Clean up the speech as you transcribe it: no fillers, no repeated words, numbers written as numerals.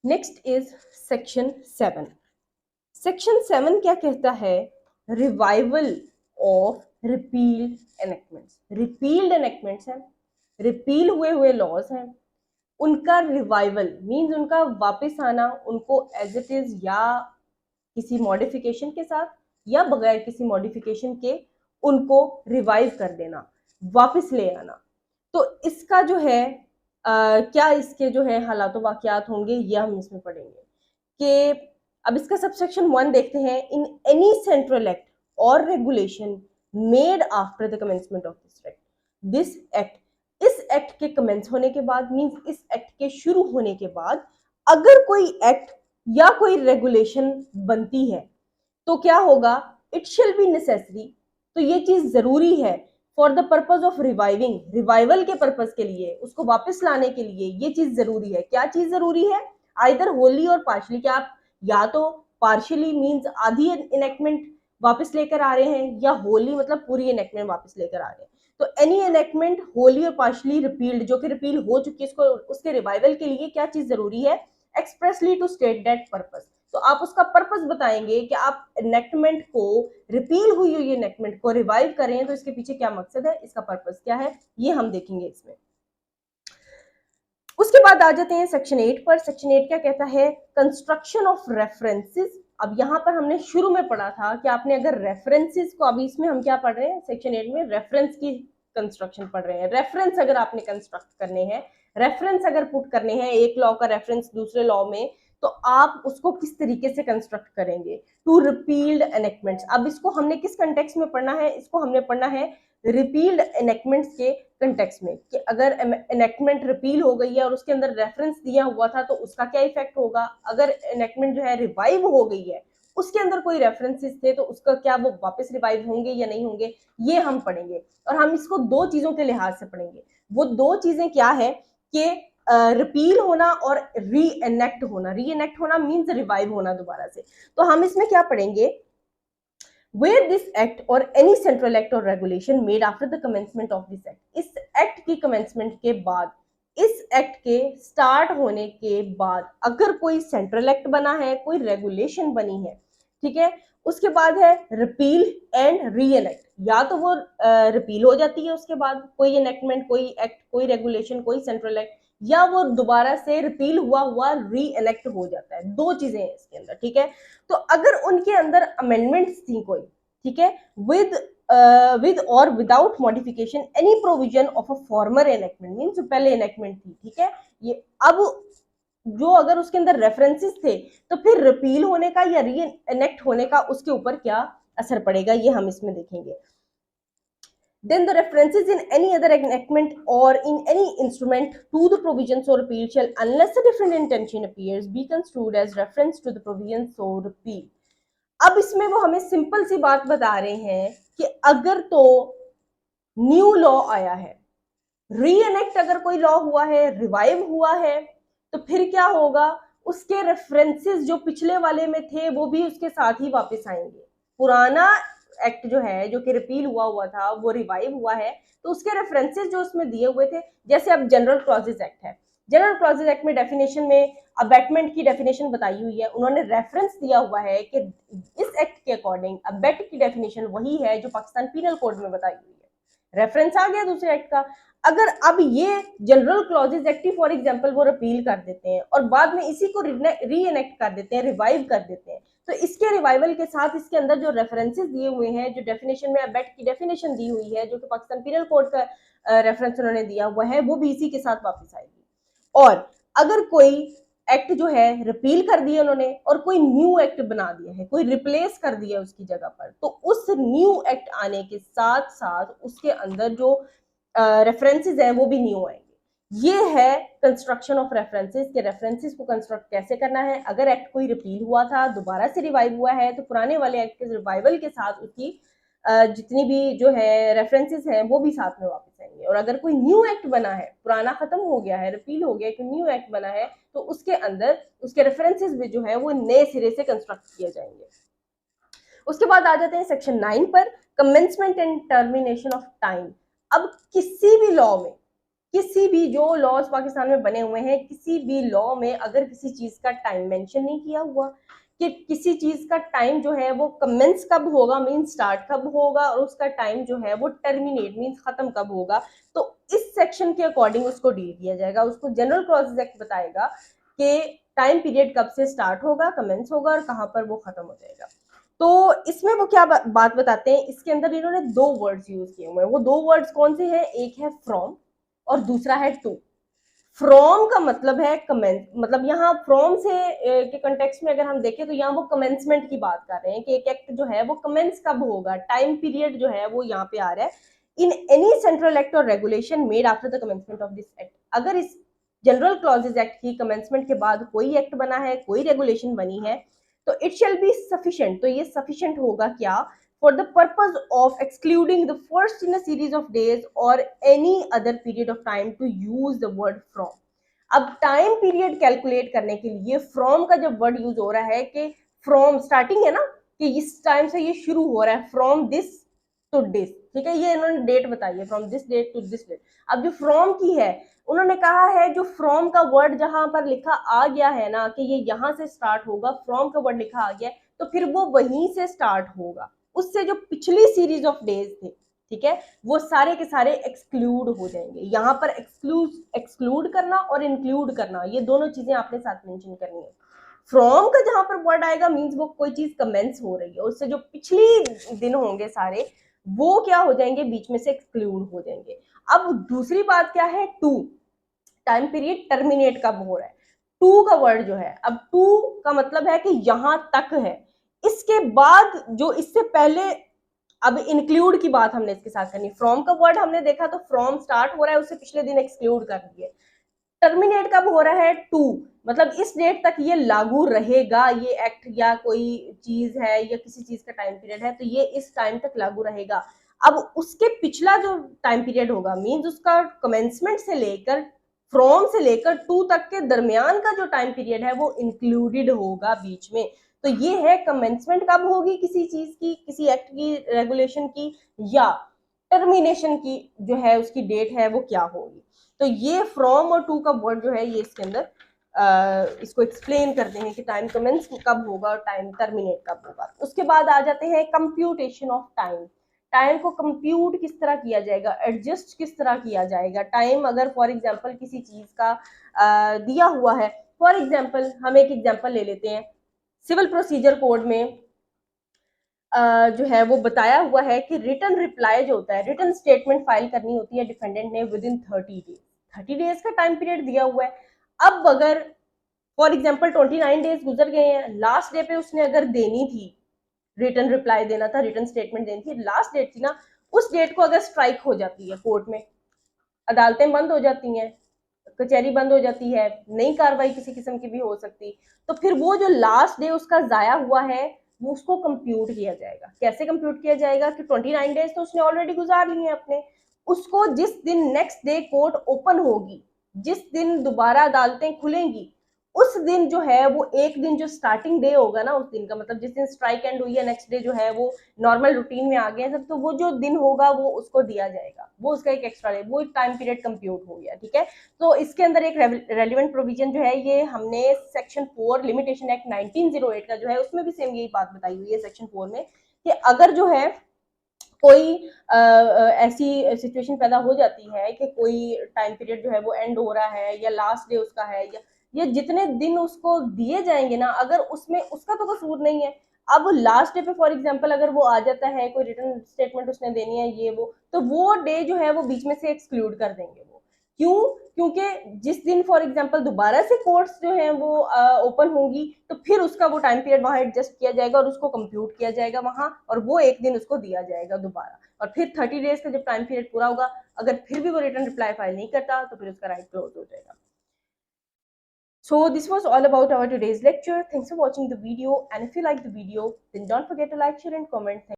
Next is section 7। Section 7 क्या कहता है? Revival of repealed enactments. Repealed enactments हैं, रिपील हुए लॉज हैं, उनका रिवाइवल मीन्स उनका वापस आना, उनको एज इट इज या किसी मॉडिफिकेशन के साथ या बगैर किसी मॉडिफिकेशन के उनको रिवाइव कर देना, वापस ले आना। तो इसका जो है क्या इसके जो है हालात वाकयात होंगे, ये हम इसमें पढ़ेंगे कि अब इसका सबसेक्शन 1 देखते हैं। इन एनी सेंट्रल एक्ट और regulation made after the commencement of this act, इस एक्ट के कमेंस होने के बाद मींस इस एक्ट के शुरू होने के बाद अगर कोई एक्ट या कोई रेगुलेशन बनती है तो क्या होगा? इट शिल बी नेसेसरी, तो ये चीज जरूरी है for the purpose of reviving, revival के पर्पज के लिए, उसको वापस लाने के लिए ये चीज जरूरी है। क्या चीज जरूरी है? आइदर होली और पार्शली, क्या आप या तो पार्शली मींस आधी इनेक्टमेंट वापस लेकर आ रहे हैं या होली मतलब पूरी इनेक्टमेंट वापस लेकर आ रहे हैं। तो एनी इनेक्टमेंट होली और पार्शली रिपील्ड जो कि रिपील हो चुकी है, इसको उसके रिवाइवल के लिए क्या चीज जरूरी है? Expressly to state that purpose. तो आप उसका पर्पस बताएंगे कि आप इनेक्टमेंट को, रिपील हुई हुई इनेक्टमेंट को रिवाइव करें, तो इसके पीछे क्या मकसद है, इसका पर्पस क्या है, ये हम देखेंगे इसमें। उसके बाद आ जाते हैं सेक्शन 8 पर। सेक्शन 8 क्या कहता है? Construction of references. अब यहां पर हमने शुरू में पढ़ा था कि आपने अगर रेफरेंसेस को, अभी इसमें हम क्या पढ़ रहे हैं सेक्शन 8 में? रेफरेंस की कंस्ट्रक्शन पढ़ रहे हैं। रेफरेंस अगर आपने कंस्ट्रक्ट करने हैं, रेफरेंस अगर पुट करने हैं, एक लॉ का रेफरेंस दूसरे लॉ में, तो आप उसको किस तरीके से कंस्ट्रक्ट करेंगे? To repealed enactments. अब इसको हमने किस कंटेक्स्ट में पढ़ना है? इसको हमने पढ़ना है रिपील्ड एनेक्टमेंट्स के कंटेक्स्ट में, कि अगर एनेक्टमेंट रिपील हो गई है और उसके अंदर रेफरेंस दिया हुआ था तो उसका क्या इफेक्ट होगा। अगर एनेक्टमेंट जो है रिवाइव हो गई है, उसके अंदर कोई रेफरेंसेस थे तो उसका क्या वो वापस रिवाइव होंगे या नहीं होंगे, ये हम पढ़ेंगे। और हम इसको दो चीजों के लिहाज से पढ़ेंगे। वो दो चीजें क्या है कि रिपील होना और री एनेक्ट होना। री एनेक्ट होना मीन्स रिवाइव होना दोबारा से। तो हम इसमें क्या पढ़ेंगे? where this act or any central act or regulation made after the commencement of this act, इस एक्ट की कमेंसमेंट के बाद, इस एक्ट के स्टार्ट होने के बाद अगर कोई सेंट्रल एक्ट बना है, कोई रेगुलेशन बनी है, ठीक है, उसके बाद है रिपील एंड री एनेक्ट। या तो वो रिपील हो जाती है उसके बाद कोई एनेक्टमेंट, कोई एक्ट, कोई रेगुलेशन, कोई सेंट्रल एक्ट, या वो दोबारा से रिपील हुआ हुआ री एनेक्ट हो जाता है। दो चीजें हैं इसके अंदर, ठीक है। तो अगर उनके अंदर अमेंडमेंट्स थी कोई, ठीक है, विद और without modification any provision of a former enactment, means जो पहले एनेक्टमेंट थी, ठीक है, ये अब जो अगर उसके अंदर रेफरेंसेस थे तो फिर रिपील होने का या री एनेक्ट होने का उसके ऊपर क्या असर पड़ेगा, ये हम इसमें देखेंगे। Then the references in any other enactment or in any instrument to the provisions so repealed shall, unless a different intention appears, be construed as reference to the provisions so repealed. अब इसमें वो हमें simple सी बात बता रहे हैं कि अगर तो न्यू लॉ आया है, री एनेक्ट अगर कोई लॉ हुआ है, रिवाइव हुआ है, तो फिर क्या होगा? उसके रेफरेंसेस जो पिछले वाले में थे वो भी उसके साथ ही वापस आएंगे। पुराना एक्ट जो है, जो कि रिपील हुआ हुआ था, वो रिवाइव हुआ है, तो उसके रेफरेंसेस जो उसमें दिए हुए थे, जैसे अब जनरल क्लॉजेज एक्ट है, जनरल क्लॉजेज एक्ट में डेफिनेशन में अबेटमेंट की डेफिनेशन बताई हुई है, उन्होंने रेफरेंस दिया हुआ है कि इस एक्ट के अकॉर्डिंग अबेट की डेफिनेशन वही है जो पाकिस्तान पीनल कोड में बताई हुई है। रेफरेंस आ गया दूसरे एक्ट का। अगर अब ये general clauses act for example वो रिपील कर देते हैं और बाद में इसी को री एनेक्ट कर देते हैं, रिवाइव कर देते हैं, तो इसके रिवाइवल के साथ इसके अंदर जो रेफरेंसेस दिए हुए हैं, जो डेफिनेशन में अबेट की डेफिनेशन दी हुई है, जो कि पाकिस्तान पीनल कोड का रेफरेंस उन्होंने दिया हुआ है, वो भी इसी के साथ वापस आएगी। और अगर कोई एक्ट जो है रिपील कर दिया उन्होंने और कोई न्यू एक्ट बना दिया है, कोई रिप्लेस कर दिया उसकी जगह पर, तो उस न्यू एक्ट आने के साथ साथ उसके अंदर जो रेफरेंसेस हैं वो भी न्यू आएंगे। ये है कंस्ट्रक्शन ऑफ रेफरेंसेस के रेफरेंसेस को कंस्ट्रक्ट कैसे करना है। अगर एक्ट कोई रिपील हुआ था, दोबारा से रिवाइव हुआ है, तो पुराने वाले एक्ट के रिवाइवल के साथ उसकी जितनी भी जो है रेफरेंसेस हैं वो भी साथ में वापस आएंगे। और अगर कोई न्यू एक्ट बना है, पुराना खत्म हो गया है, रिपील हो गया, एक न्यू एक्ट बना है, तो उसके अंदर उसके रेफरेंसेस भी जो है वो नए सिरे से कंस्ट्रक्ट किए जाएंगे। उसके बाद आ जाते हैं सेक्शन 9 पर, commencement and termination of time. अब किसी भी लॉ में किसी भी जो लॉज पाकिस्तान में बने हुए हैं, किसी भी लॉ में अगर किसी चीज का टाइम मेंशन नहीं किया हुआ कि किसी चीज का टाइम जो है वो कमेंस कब होगा, मीन स्टार्ट कब होगा, और उसका टाइम जो है वो टर्मिनेट मीन खत्म कब होगा, तो इस सेक्शन के अकॉर्डिंग उसको डील किया जाएगा। उसको जनरल क्लॉजेज एक्ट बताएगा कि टाइम पीरियड कब से स्टार्ट होगा, कमेंस होगा और कहां पर वो खत्म हो जाएगा। तो इसमें वो क्या बात बताते हैं, इसके अंदर इन्होंने दो वर्ड्स यूज किए हुए हैं। वो दो वर्ड्स कौन से हैं, एक है फ्रॉम और दूसरा है टू। फ्रॉम का मतलब है कमेंस, मतलब यहाँ फ्रॉम से के कंटेक्स्ट में अगर हम देखें तो यहाँ वो कमेंसमेंट की बात कर रहे हैं कि एक एक्ट जो है वो कमेंस कब होगा, टाइम पीरियड जो है वो यहाँ पे आ रहा है। इन एनी सेंट्रल एक्ट और regulation made after the commencement of this act, अगर इस जनरल क्लॉजेज एक्ट की कमेंसमेंट के बाद कोई एक्ट बना है, कोई रेगुलेशन बनी है, तो इट शैल बी सफिशिएंट, तो ये सफिशिएंट होगा क्या, for the purpose of excluding the first in a series of days or any other period of time to use the word from। अब टाइम पीरियड कैलकुलेट करने के लिए from का जब वर्ड यूज हो रहा है कि फ्रॉम स्टार्टिंग है ना, कि इस टाइम से ये शुरू हो रहा है, फ्रॉम दिस टू दिस, ठीक है, ये इन्होंने डेट बताई है, from this date to this date. अब जो फ्रॉम की है, उन्होंने कहा है जो फ्रॉम का वर्ड जहां पर लिखा आ गया है ना कि ये यहां से स्टार्ट होगा, फ्रॉम का वर्ड लिखा आ गया है, तो फिर वो वहीं से स्टार्ट होगा, उससे जो पिछली सीरीज ऑफ डेज थे, ठीक है, वो सारे के सारे एक्सक्लूड हो जाएंगे। यहाँ पर एक्सक्लूड करना और इंक्लूड करना, ये दोनों चीजें आपने साथ मेंशन करनी है। फ्रॉम का जहां पर वर्ड आएगा मींस वो कोई चीज कमेंस हो रही है, उससे जो पिछली दिन होंगे सारे वो क्या हो जाएंगे, बीच में से एक्सक्लूड हो जाएंगे। अब दूसरी बात क्या है, टू, टाइम पीरियड टर्मिनेट कब हो रहा है। टू का वर्ड जो है, अब टू का मतलब है कि यहां तक है, इसके बाद जो इससे पहले, अब इंक्लूड की बात हमने इसके साथ करनी। फ्रॉम का वर्ड हमने देखा तो फ्रॉम स्टार्ट हो रहा है, उससे पिछले दिन एक्सक्लूड कर दिए। टर्मिनेट कब हो रहा है, टू, मतलब इस डेट तक ये लागू रहेगा, ये एक्ट या कोई चीज है या किसी चीज का टाइम पीरियड है तो ये इस टाइम तक लागू रहेगा। अब उसके पिछला जो टाइम पीरियड होगा मींस उसका कमेंसमेंट से लेकर, फ्रॉम से लेकर टू तक के दरमियान का जो टाइम पीरियड है वो इंक्लूडेड होगा बीच में। तो ये है कमेंसमेंट कब होगी किसी चीज की, किसी एक्ट की, रेगुलेशन की, या टर्मिनेशन की जो है उसकी डेट है वो क्या होगी। तो ये फ्रॉम और टू का वर्ड जो है ये इसके अंदर इसको एक्सप्लेन करते हैं कि टाइम कमेंस कब होगा और टाइम टर्मिनेट कब होगा। उसके बाद आ जाते हैं कंप्यूटेशन ऑफ टाइम। टाइम को कंप्यूट किस तरह किया जाएगा, एडजस्ट किस तरह किया जाएगा। टाइम अगर फॉर एग्जांपल किसी चीज का दिया हुआ है, फॉर एग्जांपल हम एक एग्जांपल ले लेते हैं, सिविल प्रोसीजर कोड में जो है वो बताया हुआ है कि रिटर्न रिप्लाई जो होता है, रिटर्न स्टेटमेंट फाइल करनी होती है डिफेंडेंट ने विद इन 30 डेज। 30 डेज का टाइम पीरियड दिया हुआ है। अब अगर फॉर एग्जाम्पल 29 डेज गुजर गए हैं, लास्ट डे पे उसने अगर देनी थी, रिटर्न रिप्लाई देना था, रिटर्न स्टेटमेंट देनी थी, लास्ट डेट थी ना, उस डेट को अगर स्ट्राइक हो जाती है कोर्ट में, अदालतें बंद हो जाती हैं, कचहरी बंद हो जाती है, नई कार्रवाई किसी किस्म की भी हो सकती, तो फिर वो जो लास्ट डे उसका जाया हुआ है वो उसको कंप्यूट किया जाएगा। कैसे कंप्यूट किया जाएगा कि 29 डेज तो उसने ऑलरेडी गुजार लिए हैं अपने, उसको जिस दिन नेक्स्ट डे कोर्ट ओपन होगी, जिस दिन दोबारा अदालतें खुलेंगी, उस दिन जो है वो एक दिन जो स्टार्टिंग डे होगा ना उस दिन का, मतलब जिस दिन स्ट्राइक एंड हुई है नेक्स्ट डे जो है वो नॉर्मल रूटीन में आ गए हैं सब, तो वो जो दिन होगा वो उसको दिया जाएगा, वो उसका एक एक्स्ट्रा डे, वो टाइम पीरियड कंप्यूट हो गया, ठीक है। तो इसके अंदर एक रेलिवेंट प्रोविजन जो है ये हमने सेक्शन 4 लिमिटेशन एक्ट 1908 का जो है उसमें भी सेम यही बात बताई हुई है सेक्शन 4 में, कि अगर जो है कोई ऐसी सिचुएशन पैदा हो जाती है कि कोई टाइम पीरियड जो है वो एंड हो रहा है या लास्ट डे उसका है, या ये जितने दिन उसको दिए जाएंगे ना, अगर उसमें उसका तो कसूर नहीं है, अब लास्ट डे पे फॉर एग्जांपल अगर वो आ जाता है, कोई रिटर्न स्टेटमेंट उसने देनी है ये वो, तो वो डे जो है वो बीच में से एक्सक्लूड कर देंगे वो। क्यों, क्योंकि जिस दिन फॉर एग्जांपल दोबारा से कोर्ट्स जो हैं वो ओपन होंगी तो फिर उसका वो टाइम पीरियड वहां एडजस्ट किया जाएगा और उसको कंप्यूट किया जाएगा वहां, और वो एक दिन उसको दिया जाएगा दोबारा, और फिर 30 डेज का जब टाइम पीरियड पूरा होगा, अगर फिर भी वो रिटर्न रिप्लाई फाइल नहीं करता तो फिर उसका राइट क्लोज हो जाएगा। So this was all about our today's lecture. Thanks for watching the video, and if you like the video then don't forget to like, share and comment.